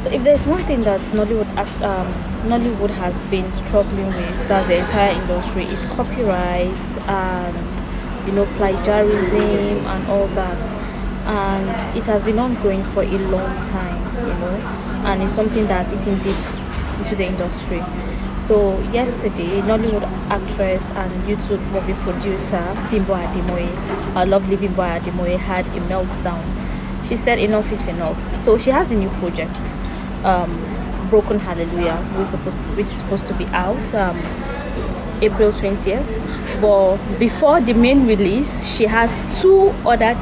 So if there's one thing that Nollywood has been struggling with, that's the entire industry, is copyright and plagiarism and all that. And it has been ongoing for a long time, and it's something that's eating deep into the industry. So yesterday, Nollywood actress and YouTube movie producer Bimbo Ademoye, our lovely Bimbo Ademoye, had a meltdown. She said enough is enough. So she has a new project, Broken Hallelujah, which is supposed to be out April 20th. But before the main release, she has two other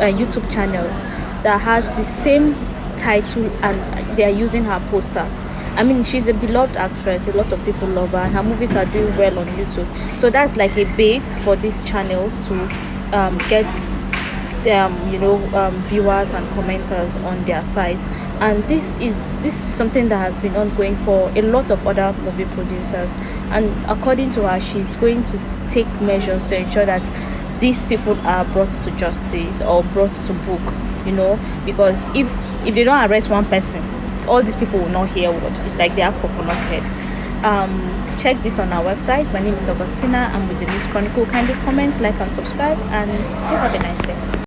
YouTube channels that has the same title, and they are using her poster. I mean, she's a beloved actress. A lot of people love her, and her movies are doing well on YouTube. So that's like a bait for these channels to get viewers and commenters on their sites. And this is something that has been ongoing for a lot of other movie producers. And according to her, she's going to take measures to ensure that these people are brought to justice or brought to book. Because if they don't arrest one person, all these people will not hear what it's like. They have coconut head. Check this on our website. My name is Augustina. I'm with the News Chronicle. Kindly comment, like, and subscribe, and do have a nice day.